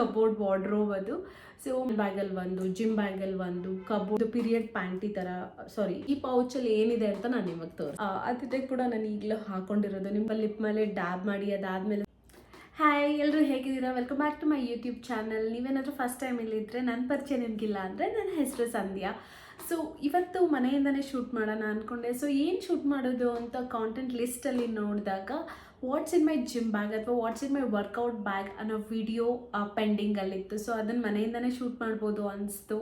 Cupboard wardrobe ಅದು. So ಬ್ಯಾಗಲ್ಲಿ ಒಂದು, ಜಿಮ್ ಬ್ಯಾಗಲ್ಲಿ ಒಂದು, ಕಬೋರ್ಡ್ ಪೀರಿಯಡ್ ಪ್ಯಾಂಟಿ ಥರ, ಸಾರಿ ಈ ಪೌಚಲ್ಲಿ ಏನಿದೆ ಅಂತ ನಾನು ನಿಮಗೆ ಅದಿದೆ ಕೂಡ ನಾನು ಈಗಲೂ ಹಾಕೊಂಡಿರೋದು. ನಿಮ್ಮ ಲಿಪ್ ಮೇಲೆ ಡ್ಯಾಬ್ ಮಾಡಿ ಅದಾದಮೇಲೆ ಹಾಯ್ ಎಲ್ಲರೂ ಹೇಗಿದ್ದೀರಾ? Welcome back to my YouTube channel. ನೀವೇನಾದರೂ ಫಸ್ಟ್ ಟೈಮ್ ಇಲ್ಲಿದ್ದರೆ ನನ್ನ ಪರಿಚಯ ನಿಮಗಿಲ್ಲ ಅಂದರೆ ನನ್ನ ಹೆಸರು ಸಂಧ್ಯಾ. ಸೊ ಇವತ್ತು ಮನೆಯಿಂದನೇ ಶೂಟ್ ಮಾಡೋಣ ಅಂದ್ಕೊಂಡೆ. ಸೊ ಏನು ಶೂಟ್ ಮಾಡೋದು ಅಂತ ಕಾಂಟೆಂಟ್ ಲಿಸ್ಟಲ್ಲಿ ನೋಡಿದಾಗ what's in my gym bag ಅಥವಾ what's in my workout bag ಅನ್ನೋ ವಿಡಿಯೋ ಪೆಂಡಿಂಗಲ್ಲಿತ್ತು. ಸೊ ಅದನ್ನು ಮನೆಯಿಂದನೇ ಶೂಟ್ ಮಾಡ್ಬೋದು ಅನಿಸ್ತು.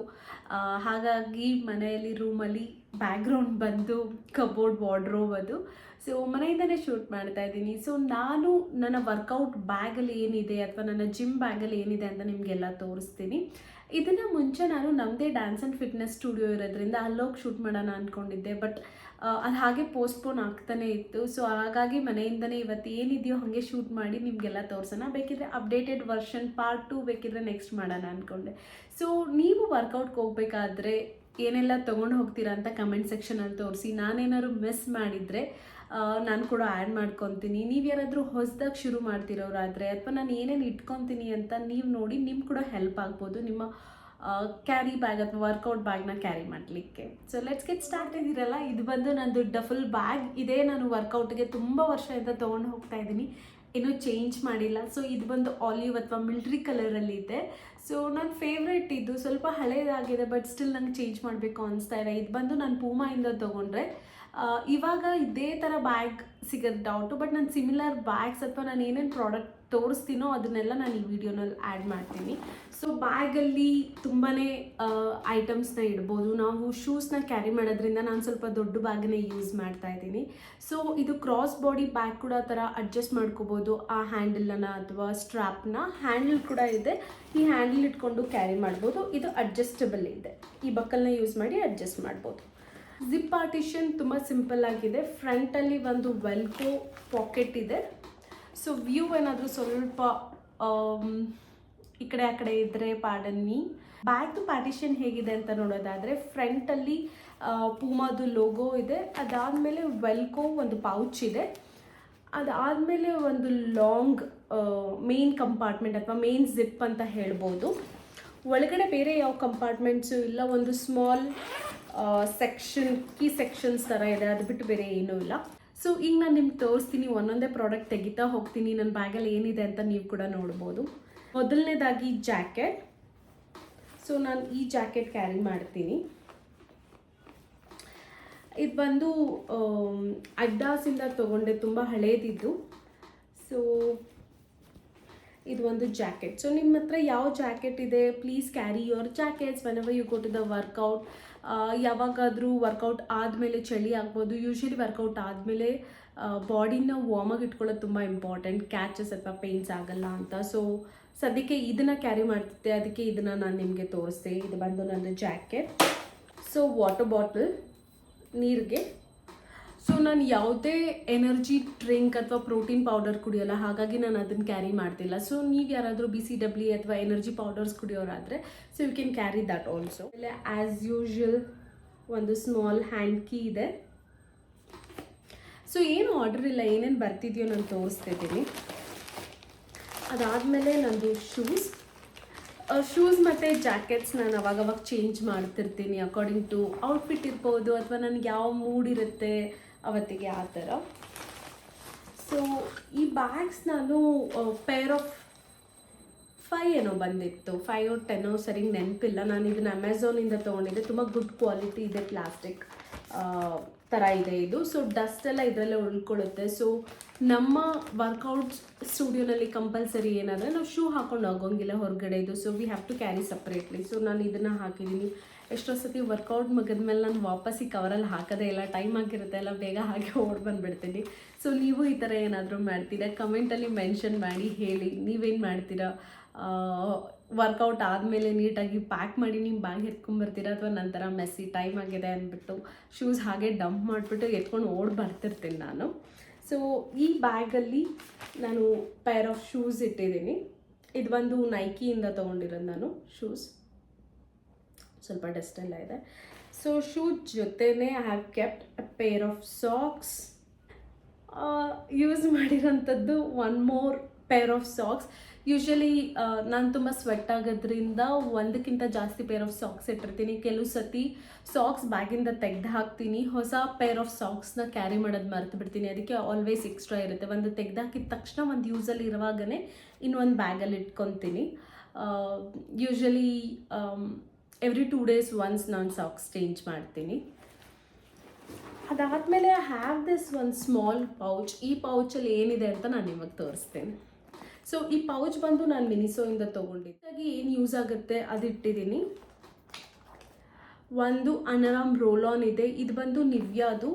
ಹಾಗಾಗಿ ಮನೆಯಲ್ಲಿ ರೂಮಲ್ಲಿ ಬ್ಯಾಕ್ಗ್ರೌಂಡ್ ಬಂದು ಕಬೋರ್ಡ್ ವಾರ್ಡ್ರೋಬ್ ಅದು. ಸೊ ಮನೆಯಿಂದನೇ ಶೂಟ್ ಮಾಡ್ತಾ ಇದ್ದೀನಿ. ಸೊ ನಾನು ನನ್ನ ವರ್ಕೌಟ್ ಬ್ಯಾಗಲ್ಲಿ ಏನಿದೆ ಅಥವಾ ನನ್ನ ಜಿಮ್ ಬ್ಯಾಗಲ್ಲಿ ಏನಿದೆ ಅಂತ ನಿಮಗೆಲ್ಲ ತೋರಿಸ್ತೀನಿ. ಇದನ್ನು ಮುಂಚೆ ನಾನು ನಮ್ಮದೇ ಡ್ಯಾನ್ಸ್ ಆ್ಯಂಡ್ ಫಿಟ್ನೆಸ್ ಸ್ಟುಡಿಯೋ ಇರೋದ್ರಿಂದ ಅಲ್ಲೋಗಿ ಶೂಟ್ ಮಾಡೋಣ ಅಂದ್ಕೊಂಡಿದ್ದೆ. ಬಟ್ ಅದು ಹಾಗೆ ಪೋಸ್ಟ್ಪೋನ್ ಆಗ್ತಾನೇ ಇತ್ತು. ಸೊ ಹಾಗಾಗಿ ಮನೆಯಿಂದನೇ ಇವತ್ತು ಏನಿದೆಯೋ ಹಾಗೆ ಶೂಟ್ ಮಾಡಿ ನಿಮಗೆಲ್ಲ ತೋರಿಸೋಣ. ಬೇಕಿದ್ರೆ ಅಪ್ಡೇಟೆಡ್ ವರ್ಷನ್ ಪಾರ್ಟ್ 2 ಬೇಕಿದ್ರೆ ನೆಕ್ಸ್ಟ್ ಮಾಡೋಣ ಅಂದ್ಕೊಂಡೆ. ಸೊ ನೀವು ವರ್ಕೌಟ್ಗೆ ಹೋಗ್ಬೇಕಾದ್ರೆ ಏನೆಲ್ಲ ತೊಗೊಂಡು ಹೋಗ್ತೀರಾ ಅಂತ ಕಮೆಂಟ್ ಸೆಕ್ಷನಲ್ಲಿ ತೋರಿಸಿ. ನಾನೇನಾದ್ರು ಮಿಸ್ ಮಾಡಿದರೆ ನಾನು ಕೂಡ ಆ್ಯಡ್ ಮಾಡ್ಕೊತೀನಿ. ನೀವು ಯಾರಾದರೂ ಹೊಸದಾಗಿ ಶುರು ಮಾಡ್ತಿರೋರಾದರೆ ಅಥವಾ ನಾನು ಏನೇನು ಇಟ್ಕೊತೀನಿ ಅಂತ ನೀವು ನೋಡಿ ನಿಮ್ಗೆ ಕೂಡ ಹೆಲ್ಪ್ ಆಗ್ಬೋದು ನಿಮ್ಮ ಕ್ಯಾರಿ ಬ್ಯಾಗ್ ಅಥವಾ ವರ್ಕೌಟ್ ಬ್ಯಾಗ್ನ ಕ್ಯಾರಿ ಮಾಡಲಿಕ್ಕೆ. So let's get start. ಇದಿರಲ್ಲ, ಇದು ಬಂದು ನಂದು ಡಫಲ್ ಬ್ಯಾಗ್. ಇದೇ ನಾನು ವರ್ಕೌಟ್ಗೆ ತುಂಬ ವರ್ಷದಿಂದ ತೊಗೊಂಡು ಹೋಗ್ತಾ ಇದ್ದೀನಿ, ಇನ್ನೂ ಚೇಂಜ್ ಮಾಡಿಲ್ಲ. ಸೊ ಇದು ಬಂದು ಆಲಿವ್ ಅಥವಾ ಮಿಲ್ಟ್ರಿ ಕಲರಲ್ಲಿ ಇದೆ. ಸೊ ನನ್ನ ಫೇವ್ರೆಟ್ ಇದು. ಸ್ವಲ್ಪ ಹಳೇದಾಗಿದೆ ಬಟ್ ಸ್ಟಿಲ್ ನಂಗೆ ಚೇಂಜ್ ಮಾಡಬೇಕು ಅನಿಸ್ತಾ ಇದೆ. ಇದು ಬಂದು ನಾನು ಪೂಮಾಯಿಂದ ತೊಗೊಂಡ್ರೆ. ಇವಾಗ ಇದೇ ಥರ ಬ್ಯಾಗ್ ಸಿಗೋದು ಡೌಟು. ಬಟ್ ನಾನು ಸಿಮಿಲರ್ ಬ್ಯಾಗ್ಸ್ ಅಥವಾ ನಾನು ಏನೇನು ಪ್ರಾಡಕ್ಟ್ ತೋರಿಸ್ತೀನೋ ಅದನ್ನೆಲ್ಲ ನಾನು ಈ ವಿಡಿಯೋನಲ್ಲಿ ಆ್ಯಡ್ ಮಾಡ್ತೀನಿ. ಸೊ ಬ್ಯಾಗಲ್ಲಿ ತುಂಬಾ ಐಟಮ್ಸ್ನ ಇಡ್ಬೋದು. ನಾವು ಶೂಸ್ನ ಕ್ಯಾರಿ ಮಾಡೋದ್ರಿಂದ ನಾನು ಸ್ವಲ್ಪ ದೊಡ್ಡ ಬ್ಯಾಗನ್ನೇ ಯೂಸ್ ಮಾಡ್ತಾ ಇದ್ದೀನಿ. ಸೊ ಇದು ಕ್ರಾಸ್ ಬಾಡಿ ಬ್ಯಾಗ್ ಕೂಡ ಥರ ಅಡ್ಜಸ್ಟ್ ಮಾಡ್ಕೋಬೋದು. ಆ ಹ್ಯಾಂಡಲನ್ನು ಅಥವಾ ಸ್ಟ್ರ್ಯಾಪ್ನ ಹ್ಯಾಂಡಲ್ ಕೂಡ ಇದೆ. ಈ ಹ್ಯಾಂಡಲ್ ಇಟ್ಕೊಂಡು ಕ್ಯಾರಿ ಮಾಡ್ಬೋದು. ಇದು ಅಡ್ಜಸ್ಟಬಲ್ ಇದೆ. ಈ ಬಕ್ಕಲ್ನ ಯೂಸ್ ಮಾಡಿ ಅಡ್ಜಸ್ಟ್ ಮಾಡ್ಬೋದು. ಜಿಪ್ ಪಾರ್ಟಿಷನ್ ತುಂಬ ಸಿಂಪಲ್ ಆಗಿದೆ. ಫ್ರಂಟಲ್ಲಿ ಒಂದು ವೆಲ್ಕೋ ಪಾಕೆಟ್ ಇದೆ. ಸೊ ವ್ಯೂ ಏನಾದರೂ ಸ್ವಲ್ಪ ಈ ಕಡೆ ಆ ಕಡೆ ಇದ್ದರೆ ಪಾರ್ಡನ್ ಮೀ. ಬ್ಯಾಗ್ದು ಪಾರ್ಟಿಷನ್ ಹೇಗಿದೆ ಅಂತ ನೋಡೋದಾದರೆ ಫ್ರಂಟಲ್ಲಿ ಪೂಮಾದು ಲೋಗೋ ಇದೆ. ಅದಾದಮೇಲೆ ವೆಲ್ಕೋ ಒಂದು ಪೌಚ್ ಇದೆ. ಅದಾದಮೇಲೆ ಒಂದು ಲಾಂಗ್ ಮೇನ್ ಕಂಪಾರ್ಟ್ಮೆಂಟ್ ಅಥವಾ ಮೇನ್ ಜಿಪ್ ಅಂತ ಹೇಳ್ಬೋದು. ಒಳಗಡೆ ಬೇರೆ ಯಾವ ಕಂಪಾರ್ಟ್ಮೆಂಟ್ಸು ಇಲ್ಲ. ಒಂದು ಸ್ಮಾಲ್ ಸೆಕ್ಷನ್, ಕೀ ಸೆಕ್ಷನ್ಸ್ ಥರ ಇದೆ. ಅದು ಬಿಟ್ಟು ಬೇರೆ ಏನೂ ಇಲ್ಲ. ಸೊ ಈಗ ನಾನು ನಿಮ್ಗೆ ತೋರಿಸ್ತೀನಿ, ಒಂದೊಂದೇ ಪ್ರಾಡಕ್ಟ್ ತೆಗಿತಾ ಹೋಗ್ತೀನಿ. ನನ್ನ ಬ್ಯಾಗಲ್ಲಿ ಏನಿದೆ ಅಂತ ನೀವು ಕೂಡ ನೋಡ್ಬೋದು. ಮೊದಲನೇದಾಗಿ ಜಾಕೆಟ್. ಸೊ ನಾನು ಈ ಜಾಕೆಟ್ ಕ್ಯಾರಿ ಮಾಡ್ತೀನಿ. ಇದು ಬಂದು ಅಡ್ಡಾಸಿಂದ ತೊಗೊಂಡೆ, ತುಂಬ ಹಳೇದಿದ್ದು. ಸೊ ಇದು ಒಂದು ಜಾಕೆಟ್. ಸೊ ನಿಮ್ಮ ಹತ್ರ ಯಾವ ಜಾಕೆಟ್ ಇದೆ, please carry your jackets whenever you go to the workout. ಯಾವಾಗಾದರೂ ವರ್ಕೌಟ್ ಆದಮೇಲೆ ಚಳಿ ಆಗ್ಬೋದು. ಯೂಶ್ವಲಿ ವರ್ಕೌಟ್ ಆದಮೇಲೆ ಬಾಡಿನ ವಾರ್ಮಾಗಿ ಇಟ್ಕೊಳ್ಳೋದು ತುಂಬ ಇಂಪಾರ್ಟೆಂಟ್, ಕ್ಯಾಚಸ್ ಅಥವಾ ಪೇನ್ಸ್ ಆಗಲ್ಲ ಅಂತ. ಸೊ ಸದ್ಯಕ್ಕೆ ಇದನ್ನು ಕ್ಯಾರಿ ಮಾಡ್ತಿದ್ದೆ, ಅದಕ್ಕೆ ಇದನ್ನು ನಾನು ನಿಮಗೆ ತೋರಿಸ್ದೆ. ಇದು ಬಂದು ನನ್ನ ಜಾಕೆಟ್. ಸೊ ವಾಟರ್ ಬಾಟಲ್, ನೀರಿಗೆ. ಸೊ ನಾನು ಯಾವುದೇ ಎನರ್ಜಿ ಡ್ರಿಂಕ್ ಅಥವಾ ಪ್ರೋಟೀನ್ ಪೌಡರ್ ಕುಡಿಯೋಲ್ಲ, ಹಾಗಾಗಿ ನಾನು ಅದನ್ನು ಕ್ಯಾರಿ ಮಾಡ್ತಿಲ್ಲ. ಸೊ ನೀವು ಯಾರಾದರೂ BCAA ಅಥವಾ ಎನರ್ಜಿ ಪೌಡರ್ಸ್ ಕುಡಿಯೋರಾದರೆ so you can carry that also. ಆಮೇಲೆ ಆ್ಯಸ್ ಯೂಶ್ವಲ್ ಒಂದು ಸ್ಮಾಲ್ ಹ್ಯಾಂಡ್ ಕೀ ಇದೆ. ಸೊ ಏನು ಆರ್ಡರ್ ಇಲ್ಲ, ಏನೇನು ಬರ್ತಿದೆಯೋ ನಾನು ತೋರಿಸ್ತಿದ್ದೀನಿ. ಅದಾದಮೇಲೆ ನಂದು ಶೂಸ್ ಮತ್ತು ಜಾಕೆಟ್ಸ್ ನಾನು ಅವಾಗವಾಗ ಚೇಂಜ್ ಮಾಡ್ತಿರ್ತೀನಿ. ಅಕಾರ್ಡಿಂಗ್ ಟು ಔಟ್ಫಿಟ್ ಇರ್ಬೋದು ಅಥವಾ ನನಗೆ ಯಾವ ಮೂಡ್ ಇರುತ್ತೆ ಅವತ್ತಿಗೆ ಆ ಥರ. ಸೊ ಈ ಬ್ಯಾಗ್ಸ್ ನಾನು ಪೇರ್ ಆಫ್ 5 ಏನೋ ಬಂದಿತ್ತು, 5 or 10 ಸರಿ ನೆನಪಿಲ್ಲ. ನಾನು ಇದನ್ನು ಅಮೆಝಾನಿಂದ ತೊಗೊಂಡಿದ್ದೆ. ತುಂಬ ಗುಡ್ ಕ್ವಾಲಿಟಿ ಇದೆ, ಪ್ಲಾಸ್ಟಿಕ್ ಥರ ಇದೆ ಇದು. ಸೊ ಡಸ್ಟೆಲ್ಲ ಇದರಲ್ಲೇ ಉಳ್ಕೊಳ್ಳುತ್ತೆ. ಸೊ ನಮ್ಮ ವರ್ಕೌಟ್ ಸ್ಟುಡಿಯೋನಲ್ಲಿ ಕಂಪಲ್ಸರಿ ಏನಾದರೆ ನಾವು ಶೂ ಹಾಕೊಂಡು ಹೋಗೋಂಗಿಲ್ಲ ಹೊರಗಡೆ ಇದು. So we have to carry separately. So ನಾನು ಇದನ್ನು ಹಾಕಿದ್ದೀನಿ. ಎಷ್ಟೋ ಸತಿ ವರ್ಕೌಟ್ ಮುಗಿದ್ಮೇಲೆ ನಾನು ವಾಪಸ್ ಈ ಕವರಲ್ಲಿ ಹಾಕೋದೇ ಇಲ್ಲ, ಟೈಮ್ ಆಗಿರುತ್ತೆ ಎಲ್ಲ, ಬೇಗ ಹಾಗೆ ಓಡಿ ಬಂದುಬಿಡ್ತೀನಿ. ಸೊ ನೀವು ಈ ಥರ ಏನಾದರೂ ಮಾಡ್ತೀರಾ ಕಮೆಂಟಲ್ಲಿ ಮೆನ್ಷನ್ ಮಾಡಿ, ಹೇಳಿ ನೀವೇನು ಮಾಡ್ತೀರಾ. ವರ್ಕೌಟ್ ಆದಮೇಲೆ ನೀಟಾಗಿ ಪ್ಯಾಕ್ ಮಾಡಿ ನಿಮ್ಮ ಬ್ಯಾಗ್ ಎತ್ಕೊಂಡ್ಬರ್ತೀರಾ ಅಥವಾ ನಂತರ ಮೆಸ್ಸಿ ಟೈಮ್ ಆಗಿದೆ ಅಂದ್ಬಿಟ್ಟು ಶೂಸ್ ಹಾಗೆ ಡಂಪ್ ಮಾಡಿಬಿಟ್ಟು ಎತ್ಕೊಂಡು ಓಡಿ ಬರ್ತಿರ್ತೀನಿ ನಾನು. ಸೊ ಈ ಬ್ಯಾಗಲ್ಲಿ ನಾನು ಪೇರ್ ಆಫ್ ಶೂಸ್ ಇಟ್ಟಿದ್ದೀನಿ. ಇದು ಬಂದು ನೈಕಿಯಿಂದ ತೊಗೊಂಡಿರೋದು ನಾನು ಶೂಸ್. ಸ್ವಲ್ಪ ಡಸ್ಟ್ ಎಲ್ಲ ಇದೆ. ಸೊ ಶೂ ಜೊತೆನೇ I have kept a pair of socks. Use ಮಾಡಿರೋಂಥದ್ದು one more pair of socks. Usually ನಾನು ತುಂಬ ಸ್ವೆಟ್ ಆಗೋದ್ರಿಂದ ಒಂದಕ್ಕಿಂತ ಜಾಸ್ತಿ ಪೇರ್ ಆಫ್ ಸಾಕ್ಸ್ ಇಟ್ಟಿರ್ತೀನಿ. ಕೆಲವು ಸತಿ ಸಾಕ್ಸ್ ಬ್ಯಾಗಿಂದ ತೆಗೆದು ಹಾಕ್ತೀನಿ, ಹೊಸ ಪೇರ್ ಆಫ್ ಸಾಕ್ಸ್ನ ಕ್ಯಾರಿ ಮಾಡೋದು ಮರೆತು ಬಿಡ್ತೀನಿ. ಅದಕ್ಕೆ ಆಲ್ವೇಸ್ ಎಕ್ಸ್ಟ್ರಾ ಇರುತ್ತೆ. ಒಂದು ತೆಗೆದು ಹಾಕಿದ ತಕ್ಷಣ ಒಂದು ಯೂಸಲ್ಲಿ ಇರುವಾಗಲೇ ಇನ್ನೊಂದು ಬ್ಯಾಗಲ್ಲಿ ಇಟ್ಕೊತೀನಿ. ಯೂಶ್ವಲಿ ಎವ್ರಿ 2 days ಒನ್ಸ್ ನಾನು ಸಾಕ್ಸ್ ಚೇಂಜ್ ಮಾಡ್ತೀನಿ. ಅದಾದಮೇಲೆ ಐ ಹ್ಯಾವ್ ದಿಸ್ ಒಂದು ಸ್ಮಾಲ್ ಪೌಚ್. ಈ ಪೌಚಲ್ಲಿ ಏನಿದೆ ಅಂತ ನಾನು ನಿಮಗೆ ತೋರಿಸ್ತೇನೆ. ಸೊ ಈ ಪೌಚ್ ಬಂದು ನಾನು ಮಿನಿಸೋಯಿಂದ ತೊಗೊಂಡಿದ್ದಾಗಿ ಏನು ಯೂಸ್ ಆಗುತ್ತೆ ಅದು ಇಟ್ಟಿದ್ದೀನಿ. ಒಂದು ಅನರಾಮ್ ರೋಲ್ ಆನ್ ಇದೆ. ಇದು ಬಂದು ನಿವ್ಯಾದು.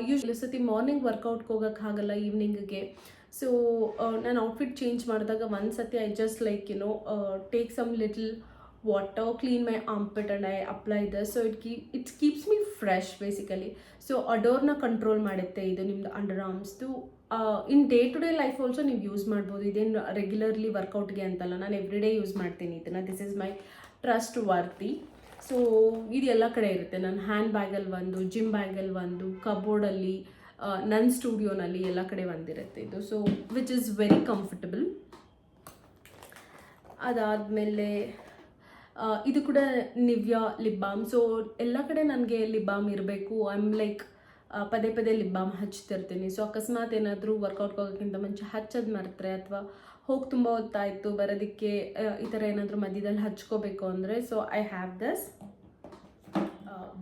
ಯೂಶ್ವಲಿ ಸತಿ ಮಾರ್ನಿಂಗ್ ವರ್ಕೌಟ್ಗೆ ಹೋಗೋಕ್ಕೆ ಆಗಲ್ಲ, ಈವ್ನಿಂಗಿಗೆ. ಸೊ ನಾನು ಔಟ್ಫಿಟ್ ಚೇಂಜ್ ಮಾಡಿದಾಗ ಒಂದು ಸತಿ I just like take some little water, clean my armpit and I apply this. So it keeps me fresh basically. So ಅಡೋರ್ನ ಕಂಟ್ರೋಲ್ ಮಾಡುತ್ತೆ ಇದು ನಿಮ್ಮದು ಅಂಡರ್ ಆರ್ಮ್ಸ್ದು. In day to day life also ನೀವು use ಮಾಡ್ಬೋದು. ಇದೇನು ರೆಗ್ಯುಲರ್ಲಿ ವರ್ಕೌಟ್ಗೆ ಅಂತಲ್ಲ, ನಾನು ಎವ್ರಿ ಡೇ ಯೂಸ್ ಮಾಡ್ತೀನಿ ಇದನ್ನು. This is my trustworthy. So ಇದು ಎಲ್ಲ ಕಡೆ ಇರುತ್ತೆ. ನನ್ನ ಹ್ಯಾಂಡ್ ಬ್ಯಾಗಲ್ಲಿ ಒಂದು, ಜಿಮ್ ಬ್ಯಾಗಲ್ಲಿ ಒಂದು, ಕಬೋರ್ಡಲ್ಲಿ, ನನ್ನ ಸ್ಟುಡಿಯೋನಲ್ಲಿ ಎಲ್ಲ ಕಡೆ ಒಂದಿರುತ್ತೆ ಇದು. So which is very comfortable. ಅದಾದಮೇಲೆ ಇದು ಕೂಡ ನಿವ್ಯಾ ಲಿಪ್ ಬಾಮ್. ಸೊ ಎಲ್ಲ ಕಡೆ ನನಗೆ ಲಿಪ್ ಬಾಮ್ ಇರಬೇಕು. ಐ ಆಮ್ ಲೈಕ್ ಪದೇ ಪದೇ ಲಿಪ್ ಬಾಮ್ ಹಚ್ತಿರ್ತೀನಿ. ಸೊ ಅಕಸ್ಮಾತ್ ಏನಾದರೂ ವರ್ಕೌಟ್ಗೆ ಹೋಗೋಕ್ಕಿಂತ ಮುಂಚೆ ಹಚ್ಚೋದು ಮರೆತರೆ ಅಥವಾ ಹೋಗಿ ತುಂಬ ಹೊತ್ತಾಯಿತು ಬರೋದಕ್ಕೆ, ಈ ಥರ ಏನಾದರೂ ಮಧ್ಯದಲ್ಲಿ ಹಚ್ಕೋಬೇಕು ಅಂದರೆ, so I have this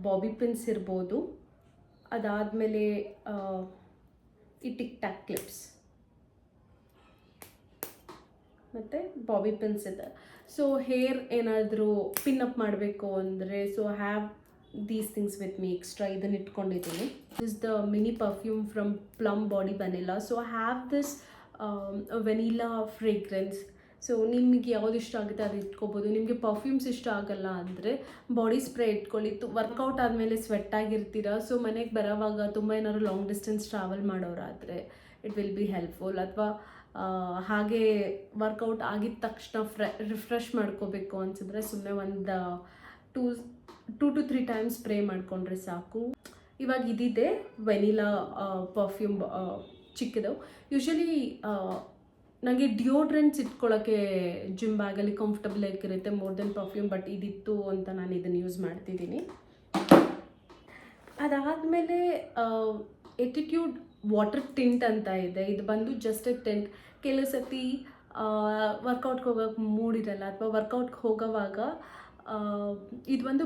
Bobby pins ಇರ್ಬೋದು. ಅದಾದಮೇಲೆ ಈ ಟಿಕ್ ಟ್ಯಾಕ್ ಕ್ಲಿಪ್ಸ್ ಮತ್ತು ಬಾಬಿ ಪಿನ್ಸ್ ಇದೆ. ಸೊ ಹೇರ್ ಏನಾದರೂ ಪಿನ್ ಅಪ್ ಮಾಡಬೇಕು ಅಂದರೆ, so have these things with me extra. ಇದನ್ನು ಇಟ್ಕೊಂಡಿದ್ದೀನಿ. This the mini perfume from plum body vanilla. So have this vanilla fragrance. So ನಿಮಗೆ ಯಾವ್ದು ಇಷ್ಟ ಆಗುತ್ತೆ ಅದು ಇಟ್ಕೋಬೋದು. ನಿಮಗೆ ಪರ್ಫ್ಯೂಮ್ಸ್ ಇಷ್ಟ ಆಗಲ್ಲ ಅಂದರೆ ಬಾಡಿ ಸ್ಪ್ರೇ ಇಟ್ಕೊಳ್ಳಿ. ವರ್ಕೌಟ್ ಆದಮೇಲೆ ಸ್ವೆಟ್ ಆಗಿರ್ತೀರ. ಸೊ ಮನೆಗೆ ಬರೋವಾಗ ತುಂಬ ಏನಾದ್ರು ಲಾಂಗ್ ಡಿಸ್ಟೆನ್ಸ್ ಟ್ರಾವೆಲ್ ಮಾಡೋರಾದರೆ ಇಟ್ ವಿಲ್ ಬಿ ಹೆಲ್ಪ್ಫುಲ್. ಅಥವಾ ಹಾಗೆ ವರ್ಕೌಟ್ ಆಗಿದ ತಕ್ಷಣ ರಿಫ್ರೆಶ್ ಮಾಡ್ಕೋಬೇಕು ಅನಿಸಿದ್ರೆ ಸುಮ್ಮನೆ ಒಂದು 2 to 3 times ಸ್ಪ್ರೇ ಮಾಡಿಕೊಂಡ್ರೆ ಸಾಕು. ಇವಾಗ ಇದಿದೆ ವೆನಿಲಾ ಪರ್ಫ್ಯೂಮ್ ಚಿಕ್ಕದು. ಯೂಶ್ವಲಿ ನನಗೆ ಡಿಯೋಡ್ರೆಂಟ್ಸ್ ಇಟ್ಕೊಳ್ಳೋಕ್ಕೆ ಜಿಮ್ ಬ್ಯಾಗಲ್ಲಿ ಕಂಫರ್ಟಬಲ್ ಆಗಿರುತ್ತೆ ಮೋರ್ ದೆನ್ ಪರ್ಫ್ಯೂಮ್. ಬಟ್ ಇದಿತ್ತು ಅಂತ ನಾನು ಇದನ್ನು ಯೂಸ್ ಮಾಡ್ತಿದ್ದೀನಿ. ಅದಾದಮೇಲೆ ಎಟಿಟ್ಯೂಡ್ ವಾಟರ್ ಟಿಂಟ್ ಅಂತ ಇದೆ. ಇದು ಬಂದು ಜಸ್ಟ್ ಎ ಟಿಂಟ್. ಕೆಲವು ಸತಿ ವರ್ಕೌಟ್ಗೆ ಹೋಗೋಕ್ಕೆ ಮೂಡಿರಲ್ಲ ಅಥವಾ ವರ್ಕೌಟ್ಗೆ ಹೋಗೋವಾಗ ಇದು ಒಂದು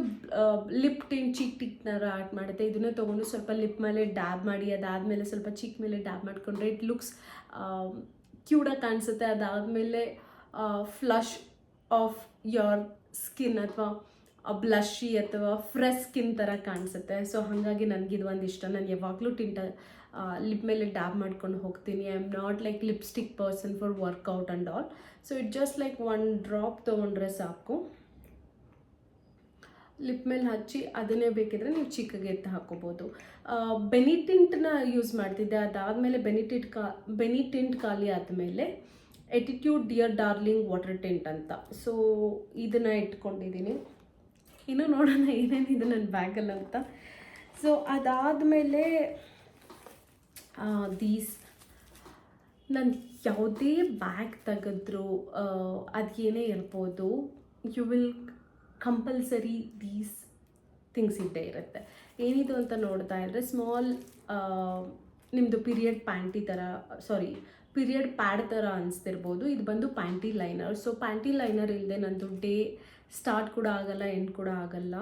ಲಿಪ್ ಟಿಂಟ್, ಚೀಕ್ ಟಿಕ್ನಾರ ಆ್ಯಡ್ ಮಾಡುತ್ತೆ. ಇದನ್ನೇ ತೊಗೊಂಡು ಸ್ವಲ್ಪ ಲಿಪ್ ಮೇಲೆ ಡ್ಯಾಬ್ ಮಾಡಿ, ಅದಾದಮೇಲೆ ಸ್ವಲ್ಪ ಚೀಕ್ ಮೇಲೆ ಡ್ಯಾಬ್ ಮಾಡಿಕೊಂಡ್ರೆ ಇಟ್ ಲುಕ್ಸ್ ಕ್ಯೂಟಾಗಿ ಕಾಣಿಸುತ್ತೆ. ಅದಾದಮೇಲೆ ಫ್ಲಶ್ ಆಫ್ ಯೋರ್ ಸ್ಕಿನ್ ಅಥವಾ ಬ್ಲಷಿ ಅಥವಾ ಫ್ರೆಶ್ ಸ್ಕಿನ್ ಥರ ಕಾಣಿಸುತ್ತೆ. ಸೊ ಹಾಗಾಗಿ ನನಗಿದು ಒಂದು ಇಷ್ಟ. ನಾನು ಯಾವಾಗಲೂ ಟಿಂಟ ಲಿಪ್ ಮೇಲೆ ಡ್ಯಾಬ್ ಮಾಡ್ಕೊಂಡು ಹೋಗ್ತೀನಿ. I am not like lipstick person for workout and all. So it just like 1 drop ತೊಗೊಂಡ್ರೆ ಸಾಕು. ಲಿಪ್ ಮೇಲೆ ಹಚ್ಚಿ ಅದನ್ನೇ ಬೇಕಿದ್ರೆ ನೀವು ಚಿಕ್ಕಗೆ ಎತ್ತು ಹಾಕೋಬೋದು. ಬೆನಿಟಿಂಟ್ನ ಯೂಸ್ ಮಾಡ್ತಿದ್ದೆ. ಅದಾದಮೇಲೆ ಬೆನಿಟಿಂಟ್ ಖಾಲಿ ಆದಮೇಲೆ ಎಟಿಟ್ಯೂಡ್ ಡಿಯರ್ ಡಾರ್ಲಿಂಗ್ ವಾಟರ್ ಟಿಂಟ್ ಅಂತ. ಸೊ ಇದನ್ನು ಇಟ್ಕೊಂಡಿದ್ದೀನಿ. ಇನ್ನೂ ನೋಡೋಣ ಏನೇನಿದೆ ನನ್ನ ಬ್ಯಾಗಲ್ಲಿ ಅಂತ. ಸೊ ಅದಾದಮೇಲೆ ನಾನು ಯಾವುದೇ ಬ್ಯಾಗ್ ತೆಗೆದ್ರು ಅದು ಏನೇ ಇರ್ಬೋದು, you will compulsory these things ಇದ್ದೇ ಇರುತ್ತೆ. ಏನಿದು ಅಂತ ನೋಡ್ತಾ ಇದ್ದರೆ ಸ್ಮಾಲ್ ನಿಮ್ಮದು ಪೀರಿಯಡ್ ಪ್ಯಾಡ್ ಥರ ಅನಿಸ್ತಿರ್ಬೋದು. ಇದು ಬಂದು panty liner. So panty liner ಇಲ್ಲದೆ ನಂದು ಡೇ ಸ್ಟಾರ್ಟ್ ಕೂಡ ಆಗಲ್ಲ, ಎಂಡ್ ಕೂಡ ಆಗಲ್ಲ.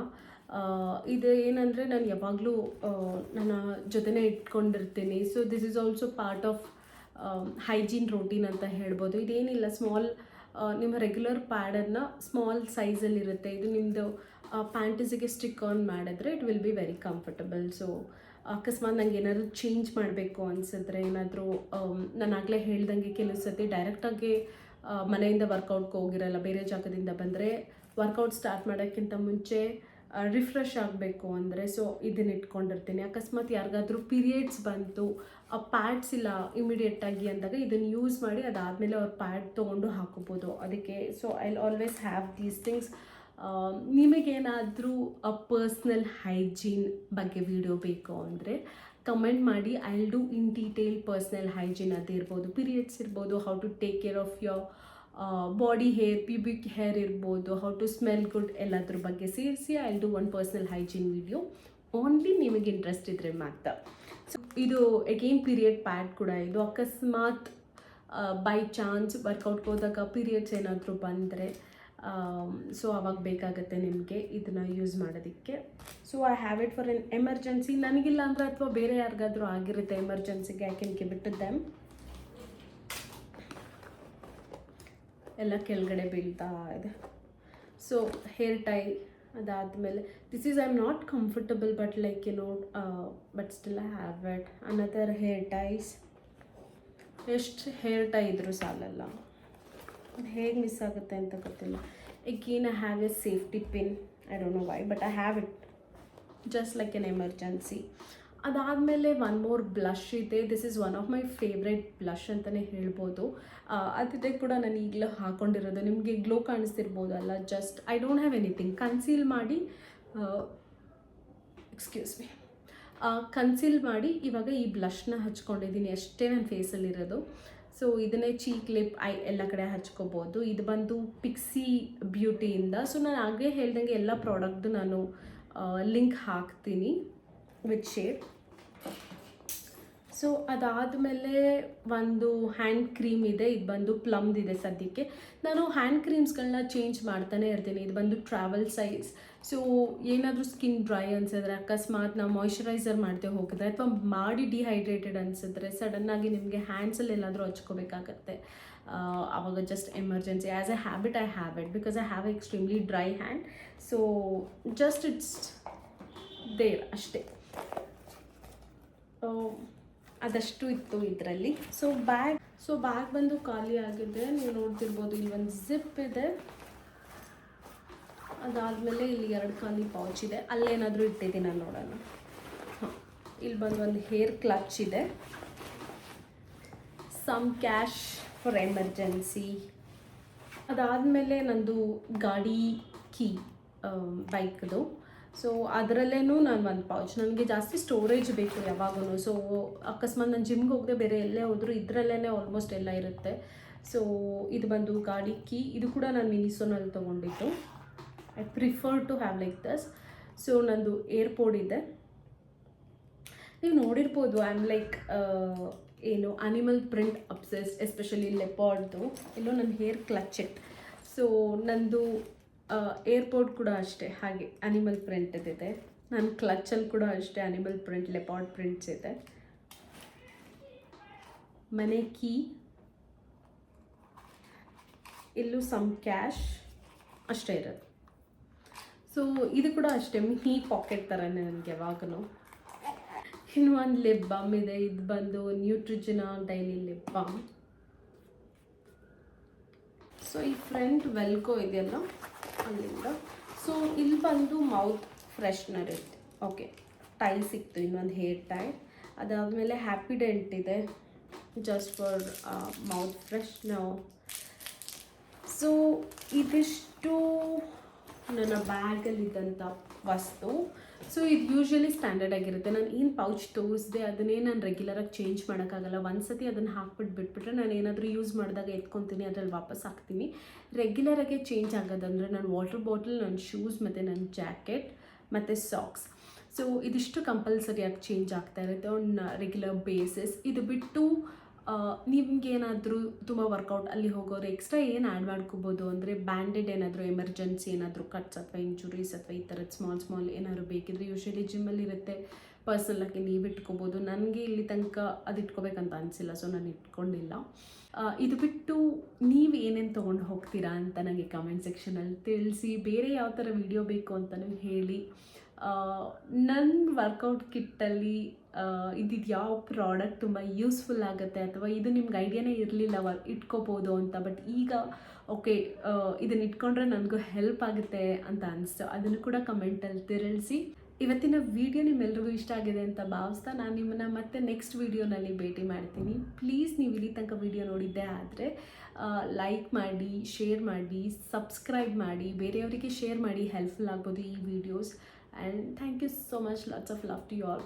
ಇದು ಏನಂದರೆ ನಾನು ಯಾವಾಗಲೂ ನನ್ನ ಜೊತೆನೇ ಇಟ್ಕೊಂಡಿರ್ತೀನಿ. So this is also part of hygiene routine ಅಂತ ಹೇಳ್ಬೋದು. ಇದೇನಿಲ್ಲ, ಸ್ಮಾಲ್ ನಿಮ್ಮ ರೆಗ್ಯುಲರ್ ಪ್ಯಾಡನ್ನು ಸ್ಮಾಲ್ ಸೈಜಲ್ಲಿರುತ್ತೆ. ಇದು ನಿಮ್ಮದು ಪ್ಯಾಂಟೀಸಿಗೆ ಸ್ಟಿಕ್ ಆನ್ ಮಾಡಿದ್ರೆ it will be very comfortable. So ಅಕಸ್ಮಾತ್ ನಂಗೆ ಏನಾದರೂ ಚೇಂಜ್ ಮಾಡಬೇಕು ಅನಿಸಿದ್ರೆ, ಏನಾದರೂ ನಾನು ಆಗಲೇ ಹೇಳ್ದಂಗೆ ಕೆಲವು ಸತಿ ಡೈರೆಕ್ಟಾಗಿ ಮನೆಯಿಂದ ವರ್ಕೌಟ್ಗೆ ಹೋಗಿರಲ್ಲ, ಬೇರೆ ಜಾಗದಿಂದ ಬಂದರೆ ವರ್ಕೌಟ್ ಸ್ಟಾರ್ಟ್ ಮಾಡೋಕ್ಕಿಂತ ಮುಂಚೆ ರಿಫ್ರೆಶ್ ಆಗಬೇಕು ಅಂದರೆ ಸೊ ಇದನ್ನು ಇಟ್ಕೊಂಡಿರ್ತೀನಿ. ಅಕಸ್ಮಾತ್ ಯಾರಿಗಾದ್ರೂ ಪೀರಿಯಡ್ಸ್ ಬಂತು, ಪ್ಯಾಡ್ಸ್ ಇಲ್ಲ ಇಮಿಡಿಯೇಟಾಗಿ ಅಂದಾಗ ಇದನ್ನು ಯೂಸ್ ಮಾಡಿ ಅದಾದಮೇಲೆ ಅವ್ರು ಪ್ಯಾಡ್ ತೊಗೊಂಡು ಹಾಕೋಬೋದು ಅದಕ್ಕೆ. So I always have these things. ನಿಮಗೇನಾದರೂ ಪರ್ಸ್ನಲ್ ಹೈಜೀನ್ ಬಗ್ಗೆ ವಿಡಿಯೋ ಬೇಕು ಅಂದರೆ ಕಮೆಂಟ್ ಮಾಡಿ. I will do in detail personal hygiene. ಅದೇ ಇರ್ಬೋದು, ಪೀರಿಯಡ್ಸ್ ಇರ್ಬೋದು, how to take care of your body hair pubic hair ಇರ್ಬೋದು, ಹೌ ಟು ಸ್ಮೆಲ್ ಗುಡ್ ಎಲ್ಲದ್ರ ಬಗ್ಗೆ ಸೇರಿಸಿ I will do one personal hygiene video. Only ನಿಮಗೆ interest ಇದ್ದರೆ ಮಾತ್ರ. ಸೊ ಇದು ಅಗೇನ್ ಪೀರಿಯಡ್ ಪ್ಯಾಡ್ ಕೂಡ. ಇದು ಅಕಸ್ಮಾತ್ ಬೈ ಚಾನ್ಸ್ ವರ್ಕೌಟ್ಗೆ ಹೋದಾಗ ಪೀರಿಯಡ್ಸ್ ಏನಾದರೂ ಬಂದರೆ ಸೊ ಅವಾಗ ಬೇಕಾಗುತ್ತೆ ನಿಮಗೆ ಇದನ್ನು ಯೂಸ್ ಮಾಡೋದಕ್ಕೆ. So I have it for an emergency. ನನಗಿಲ್ಲ ಅಂದರೆ ಅಥವಾ ಬೇರೆ ಯಾರಿಗಾದರೂ ಆಗಿರುತ್ತೆ ಎಮರ್ಜೆನ್ಸಿಗೆ, I can give it to them. ಎಲ್ಲ ಕೆಳಗಡೆ ಬೀಳ್ತಾ ಇದೆ. ಸೊ ಹೇರ್ ಟೈ ಅದಾದಮೇಲೆ this is I am not comfortable but like you know but still I have it. Another hair ties. ಎಷ್ಟು ಹೇರ್ ಟೈ ಇದ್ರೂ ಸಾಲಲ್ಲ, ಹೇಗೆ ಮಿಸ್ ಆಗುತ್ತೆ ಅಂತ ಗೊತ್ತಿಲ್ಲ. Again I have a safety pin, I don't know Y but I have it just like an emergency. ಅದಾದಮೇಲೆ one more blush ಇದೆ. This is one of my favourite blush ಅಂತಲೇ ಹೇಳ್ಬೋದು. ಅದಿದೆ ಕೂಡ ನಾನು ಈಗಲೂ ಹಾಕ್ಕೊಂಡಿರೋದು. ನಿಮಗೆ ಗ್ಲೋ ಕಾಣಿಸ್ತಿರ್ಬೋದಲ್ಲ. Just I don't have anything. Conceal ಮಾಡಿ ಎಕ್ಸ್ಕ್ಯೂಸ್ ಮಿ ಕನ್ಸೀಲ್ ಮಾಡಿ ಇವಾಗ ಈ ಬ್ಲಷ್ನ ಹಚ್ಕೊಂಡಿದ್ದೀನಿ ಅಷ್ಟೇ ನನ್ನ ಫೇಸಲ್ಲಿರೋದು. ಸೊ ಇದನ್ನೇ ಚೀಕ್, ಲಿಪ್, ಐ ಎಲ್ಲ ಕಡೆ ಹಚ್ಕೋಬೋದು. ಇದು ಬಂದು ಪಿಕ್ಸಿ ಬ್ಯೂಟಿಯಿಂದ. ಸೊ ನಾನು ಆಗಲೇ ಹೇಳ್ದಂಗೆ ಎಲ್ಲ ಪ್ರಾಡಕ್ಟ್ದು ನಾನು ಲಿಂಕ್ ಹಾಕ್ತೀನಿ ವಿತ್ ಶೇರ್. ಸೊ ಅದಾದಮೇಲೆ ಒಂದು ಹ್ಯಾಂಡ್ ಕ್ರೀಮ್ ಇದೆ. ಇದು ಬಂದು ಪ್ಲಮ್ದಿದೆ ಸದ್ಯಕ್ಕೆ. ನಾನು ಹ್ಯಾಂಡ್ ಕ್ರೀಮ್ಸ್ಗಳನ್ನ ಚೇಂಜ್ ಮಾಡ್ತಾನೆ ಇರ್ತೀನಿ. ಇದು ಬಂದು ಟ್ರಾವೆಲ್ ಸೈಜ್. ಸೊ ಏನಾದರೂ ಸ್ಕಿನ್ ಡ್ರೈ ಅನಿಸಿದ್ರೆ, ಅಕಸ್ಮಾತ್ ನಾವು ಮಾಯ್ಶ್ಚರೈಸರ್ ಮಾಡದೆ ಹೋಗಿದ್ರೆ ಅಥವಾ ಮಾಡಿ ಡಿಹೈಡ್ರೇಟೆಡ್ ಅನಿಸಿದ್ರೆ ಸಡನ್ನಾಗಿ ನಿಮಗೆ ಹ್ಯಾಂಡ್ಸಲ್ಲಿ ಎಲ್ಲಾದರೂ ಹಚ್ಕೋಬೇಕಾಗತ್ತೆ. ಆವಾಗ just emergency as a habit I have it because I have extremely dry hand. So just it's there ಅಷ್ಟೇ. ಅದಷ್ಟು ಇತ್ತು ಇದರಲ್ಲಿ. ಸೊ ಬ್ಯಾಗ್ ಬಂದು ಖಾಲಿ ಆಗಿದೆ. ನೀವು ನೋಡ್ತಿರ್ಬೋದು ಇಲ್ಲಿ ಒಂದು ಜಿಪ್ ಇದೆ. ಅದಾದಮೇಲೆ ಇಲ್ಲಿ 2 ಖಾಲಿ ಪೌಚ್ ಇದೆ. ಅಲ್ಲೇನಾದರೂ ಇಟ್ಟಿದ್ದೀನಿ ನಾನು ನೋಡೋಣ. ಹಾಂ, ಇಲ್ಲಿ ಬಂದು ಒಂದು ಹೇರ್ ಕ್ಲಚ್ ಇದೆ. Some cash for emergency. ಅದಾದಮೇಲೆ ನಂದು ಗಾಡಿ ಕೀ ಬೈಕ್ದು. ಸೊ ಅದರಲ್ಲೇನೂ ನಾನು ಒಂದು ಪೌಚ್. ನನಗೆ ಜಾಸ್ತಿ ಸ್ಟೋರೇಜ್ ಬೇಕು ಯಾವಾಗೂ. ಸೊ ಅಕಸ್ಮಾತ್ ನಾನು ಜಿಮ್ಗೆ ಹೋಗದೆ ಬೇರೆ ಎಲ್ಲೇ ಹೋದರೂ ಇದರಲ್ಲೇ ಆಲ್ಮೋಸ್ಟ್ ಎಲ್ಲ ಇರುತ್ತೆ. ಸೊ ಇದು ಬಂದು ಗಾಡಿ ಕೀ. ಇದು ಕೂಡ ನಾನು ಮಿನಿಸೋನಲ್ಲಿ ತೊಗೊಂಡಿದ್ದು. I prefer to have like this. So ನಂದು ಏರ್ಪೋರ್ಟ್ ಇದೆ. ನೀವು ನೋಡಿರ್ಬೋದು ಐ ಆಮ್ ಲೈಕ್ ಏನು ಅನಿಮಲ್ ಪ್ರಿಂಟ್ ಅಬ್ಸೆಸ್, ಎಸ್ಪೆಷಲಿ ಲೆಪಾರ್ಡ್ದು. ಎಲ್ಲೋ ನನ್ನ ಹೇರ್ ಕ್ಲಚ್ ಇಟ್. ಸೊ ನಂದು ಏರ್ಪೋರ್ಟ್ ಕೂಡ ಅಷ್ಟೇ ಹಾಗೆ ಅನಿಮಲ್ ಪ್ರಿಂಟ್ ಇದೆ. ನನ್ನ ಕ್ಲಚಲ್ಲಿ ಕೂಡ ಅಷ್ಟೇ ಅನಿಮಲ್ ಪ್ರಿಂಟ್, ಲೆಪಾರ್ಡ್ ಪ್ರಿಂಟ್ಸ್ ಇದೆ. ಮನೆ ಕೀ, ಇಲ್ಲೂ ಸಮ್ ಕ್ಯಾಶ್ ಅಷ್ಟೇ ಇರೋದು. ಸೊ ಇದು ಕೂಡ ಅಷ್ಟೇ ಮಿನಿ ಪಾಕೆಟ್ ಥರನೇ ನನಗೆ ಯಾವಾಗಲೂ. ಇನ್ನು ಒಂದು ಲಿಪ್ ಬಾಮ್ ಇದೆ. ಇದು ಬಂದು ನ್ಯೂಟ್ರಿಜಿನಾ ಡೈಲಿ ಲಿಪ್ ಬಾಮ್. ಸೊ ಈ ಫ್ರಂಟ್ ವೆಲ್ಕೋ ಇದೆಯಲ್ಲ ಅಲ್ಲಿಂದ. ಸೊ ಇಲ್ಲಿ ಬಂದು ಮೌತ್ ಫ್ರೆಶ್ನರ್ ಇತ್ತು. ಓಕೆ, ಟೈ ಸಿಕ್ತು, ಇನ್ನೊಂದು ಹೇರ್ ಟೈ. ಅದಾದಮೇಲೆ ಹ್ಯಾಪಿಡೆಂಟ್ ಇದೆ just for mouth freshener. So ಇದಿಷ್ಟು ನನ್ನ ಬ್ಯಾಗಲ್ಲಿದ್ದಂಥ ವಸ್ತು. ಸೊ ಇದು ಯೂಶ್ವಲಿ ಸ್ಟ್ಯಾಂಡರ್ಡ್ ಆಗಿರುತ್ತೆ. ನಾನು ಏನು ಪೌಚ್ ತೋರಿಸಿದೆ ಅದನ್ನೇ ನಾನು ರೆಗ್ಯುಲರಾಗಿ ಚೇಂಜ್ ಮಾಡೋಕ್ಕಾಗಲ್ಲ. ಒಂದು ಸತಿ ಅದನ್ನು ಬಿಟ್ಬಿಟ್ರೆ ನಾನು ಏನಾದರೂ ಯೂಸ್ ಮಾಡಿದಾಗ ಎತ್ಕೊತೀನಿ, ಅದರಲ್ಲಿ ವಾಪಸ್ ಹಾಕ್ತೀನಿ. ರೆಗ್ಯುಲರಾಗೆ ಚೇಂಜ್ ಆಗೋದಂದರೆ ನಾನು ವಾಟರ್ ಬಾಟಲ್, ನನ್ನ ಶೂಸ್ ಮತ್ತು ನನ್ನ ಜಾಕೆಟ್ ಮತ್ತು ಸಾಕ್ಸ್. ಸೊ ಇದಿಷ್ಟು ಕಂಪಲ್ಸರಿಯಾಗಿ ಚೇಂಜ್ ಆಗ್ತಾ ಇರುತ್ತೆ ಆನ್ ರೆಗ್ಯುಲರ್ ಬೇಸಿಸ್. ಇದು ಬಿಟ್ಟು ನಿಮಗೇನಾದರೂ ತುಂಬ ವರ್ಕೌಟ್ ಅಲ್ಲಿ ಹೋಗೋರು ಎಕ್ಸ್ಟ್ರಾ ಏನು ಆ್ಯಡ್ ಮಾಡ್ಕೋಬೋದು ಅಂದರೆ ಬ್ಯಾಂಡೆಡ್ ಏನಾದರೂ ಎಮರ್ಜೆನ್ಸಿ ಏನಾದರೂ ಕಟ್ಸ್ ಅಥವಾ ಇಂಜುರೀಸ್ ಅಥವಾ ಈ ಥರದ್ದು ಸ್ಮಾಲ್ ಏನಾದ್ರು ಬೇಕಿದ್ರೆ ಯೂಶ್ವಲಿ ಜಿಮ್ಮಲ್ಲಿ ಇರುತ್ತೆ. ಪರ್ಸನಲಾಗಿ ನೀವು ಇಟ್ಕೋಬೋದು. ನನಗೆ ಇಲ್ಲಿ ತನಕ ಅದು ಇಟ್ಕೋಬೇಕಂತ ಅನಿಸಿಲ್ಲ, ಸೊ ನಾನು ಇಟ್ಕೊಂಡಿಲ್ಲ. ಇದು ಬಿಟ್ಟು ನೀವು ಏನೇನು ತೊಗೊಂಡು ಹೋಗ್ತೀರಾ ಅಂತ ನನಗೆ ಕಮೆಂಟ್ ಸೆಕ್ಷನಲ್ಲಿ ತಿಳಿಸಿ. ಬೇರೆ ಯಾವ ಥರ ವಿಡಿಯೋ ಬೇಕು ಅಂತಲೂ ಹೇಳಿ. ನನ್ನ ವರ್ಕೌಟ್ ಕಿಟ್ಟಲ್ಲಿ ಇದ್ದಿದ್ದು ಯಾವ ಪ್ರಾಡಕ್ಟ್ ತುಂಬ ಯೂಸ್ಫುಲ್ ಆಗುತ್ತೆ ಅಥವಾ ಇದು ನಿಮ್ಗೆ ಐಡಿಯಾನೇ ಇರಲಿಲ್ಲ ಇಟ್ಕೋಬೋದು ಅಂತ, ಬಟ್ ಈಗ ಓಕೆ ಇದನ್ನು ಇಟ್ಕೊಂಡ್ರೆ ನನಗೂ ಹೆಲ್ಪ್ ಆಗುತ್ತೆ ಅಂತ ಅನಿಸ್ತು, ಅದನ್ನು ಕೂಡ ಕಮೆಂಟಲ್ಲಿ ತಿಳಿಸಿ. ಇವತ್ತಿನ ವಿಡಿಯೋ ನಿಮ್ಮೆಲ್ರಿಗೂ ಇಷ್ಟ ಆಗಿದೆ ಅಂತ ಭಾವಿಸ್ತಾ ನಾನು ನಿಮ್ಮನ್ನು ಮತ್ತೆ ನೆಕ್ಸ್ಟ್ ವಿಡಿಯೋನಲ್ಲಿ ಭೇಟಿ ಮಾಡ್ತೀನಿ. ಪ್ಲೀಸ್ ನೀವು ಇಲ್ಲಿ ತನಕ ವಿಡಿಯೋ ನೋಡಿದ್ದೇ ಆದರೆ ಲೈಕ್ ಮಾಡಿ, ಶೇರ್ ಮಾಡಿ, ಸಬ್ಸ್ಕ್ರೈಬ್ ಮಾಡಿ, ಬೇರೆಯವರಿಗೆ ಶೇರ್ ಮಾಡಿ, ಹೆಲ್ಪ್ಫುಲ್ ಆಗ್ಬೋದು ಈ videos. And thank you so much. Lots of love to you all.